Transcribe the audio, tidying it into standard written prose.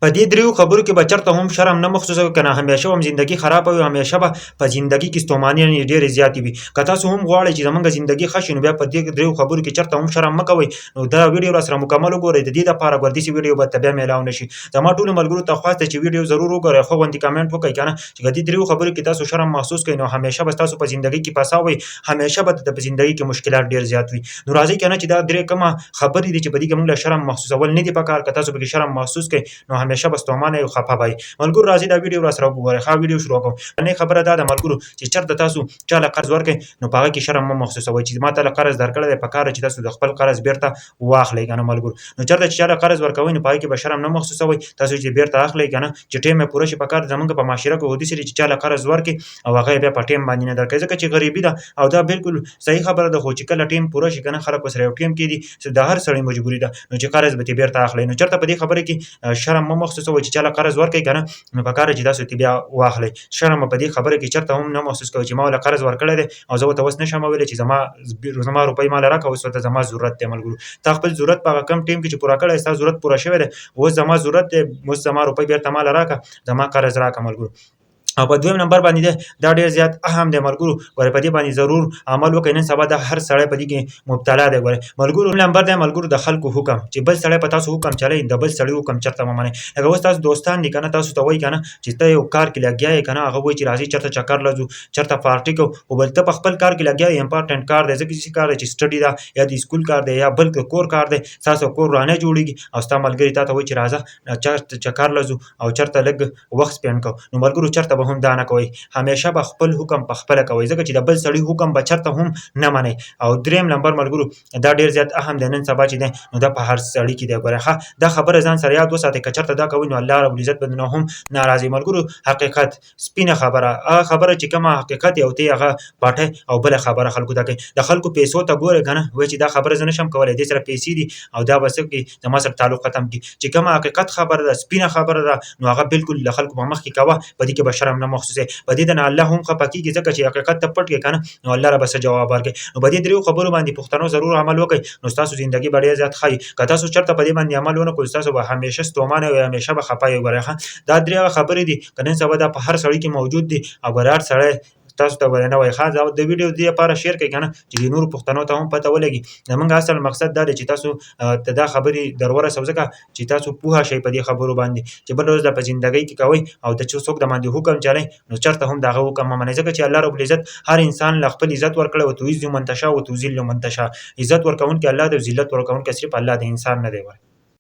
په دې دریو خبرو کې به چېرته هم شرم نه محسوسوئ که نه همیشه هم زندګي خرابه وي همیشه به په زندګي کې ستومانۍ ډېرې زیاتې وي که تاسو هم غواړئ چې زموږ زندګي ښه شي نو بیا په دې دریو خبرو کې چېرته هم شرم مه کوئ نو دا ویډیو راسره مکمل وګورئ د دې دپاره ګردسي ویډیو به ته بیا میلاو نه شي زما ټولو ملګرو ته خواست دی چې ویډیو ضرور وګورئ ښه غوندې کمنټ وکړئ که نه چې که دې دریو خبرو کې تاسو شرم محسوس کوئ نو همیشه به ستاسو په زندګي کې پسا وئ همیشه به د په زندګي کې مشکلات ډېر زیات وي نو راځئ که نه چې دا درې کومه خبرې دي چې په دې کې موږ له شرم محسوسول نه دي پکار که تاسو پکې شرم محسوس کوئ نو همیشه به ستومانه او خفه به ملګرو راځي دا ویډیو راسره وګورئ ښه ویډیو شروع کوم نه خبره دا ده ملګرو چې چېرته تاسو چا له قرض ورکړئ نو په هغه کې شرم مه محسوسوئ چې ما ته له قرض درکړی دی پکار ده چې تاسو د خپل قرض بیرته واخلئ که نه ملګرو نو چېرته چې چا له قرض ورکوئ نو په هغې کې به شرم نه محسوسوئ تاسو چې بیرته اخلئ که نه چې ټیم یې پوره شي پکار ده زموږ په معاشره کې هودي چې چا له قرض ورکړي او هغه یې بیا په ټیم باندې نه درکوي ځکه چې غریبي ده او دا بالکل صحیح خبره ده خو چې کله ټیم پوره شي که نه خلک ورسره یو ټیم کېږي د هر سړي مجبوري ده نو چې قرض به ترې بیرته اخلئ نو چېرته په دې خبره کې شرم مه محسوسوئ چې چا له قرض ورکوئ که نه نو پکار ده چې تاسو ترې بیا واخلئ شرم په دې خبره کې چېرته هم نه محسوس کوئ چې ما ورله قرض ورکړی دی او زه ورته اوس نشم ویلی چې زما روپۍ ماله راکړه اوس ورته زما ضرورت دی ملګرو تا خپل ضرورت په هغه کم ټیم کې چې پوره کړی ستا ضرورت پوره شوی دی اوس زما ضرورت دی اوس زما روپۍ بیرته ماله راکړه زما قرض راکړه ملګرو او په دویم نمبر باندې دی دا ډېر زیات اهم دی ملګرو ګورئ په دې باندې ضرور عمل وکړئ نن سبا دا هر سړی په دې کې مبتلا دی ګورئ ملګرو نمبر دی ملګرو د خلکو حکم چې بل سړی په تاسو حکم چلوي د بل سړي حکم چېرته مه منئ لکه اوس تاسو دوستان دي که نه تاسو ته وایي که نه چې ته یو کار کې لګیا یې که نه هغه وایي چې راځئ چېرته چکر له ځو چېرته پارټي کوو خو بل ته په خپل کار کې لګیا یې امپارټنټ کار دی ځکه چې کار دی چې سټډي ده یا د سکول کار دی یا بل کور کار دی ستاسو کور رانه جوړېږي او ستا ملګري تا ته وایي چې راځه چېرته چکر له ځو او چېرته لږ وخت سپینډ کوو نو ملګرو چېرته به هم دا نه کوئ همیشه به خپل حکم په خپله کوئ ځکه چې د بل سړي حکم به چېرته هم نه منئ او دریم نمبر ملګرو دا ډېر زیات اهم دی نن سبا چې دی نو دا په هر سړي کې دی ګورئ ښه دا خبره ځان سره یاد وساتئ که چېرته دا کوئ نو الله ربالعزت به نه هم ناراضي ملګرو حقیقت سپینه خبره هغه خبره چې کومه حقیقت یې او ته یې هغه پټئ او بله خبره خلکو ته کوئ د خلکو پیسو ته ګورئ که نه وایي چې دا خبره زه نشم کولی دې سره پیسې دي او دا به څه کړي زما سره تعلق ختم کړي چې کومه حقیقت خبره ده سپینه خبره ده نو هغه بالکل د خلکو په مخ کې کوه په دې کې به شرم نه محسوسوئ په دې نه الله هم خفه کېږي ځکه چې حقیقت ته پټ کړې که نه نو الله را به څه جواب ورکړي نو په دې دریو خبرو باندې پښتنو ضرور عمل وکړئ نو ستاسو زندګي به ډېر زیات ښه وي که تاسو چېرته په دې باندې عمل ونه کړئ ستاسو به همیشه ستومانه وي همیشه به خفه وي ګورئ ښه دا درې هغه خبرې دي که نن سبا دا په هر سړي کې موجود دي او ګورئ هر سړی تاسو ته به نه وایي ښه د ویډیو دې لپاره شیر کړئ که نه چې د نورو پښتنو ته هم پته ولګي زموږ اصل مقصد دا دی چې تاسو ته دا خبرې در ورسوو ځکه چې تاسو پوهه شئ په دې خبرو باندې چې بل ورځ دا په زندګۍ کې کوئ او د چې څوک د باندې حکم چلئ نو چېرته هم د هغه حکم مه منئ ځکه چې الله ربالعزت هر انسان له خپل عزت ورکړی وتعز من تشاء وتذل من تشاء عزت ورکوونکی الله دی او ذلت ورکوونکی صرف الله د انسان نه دی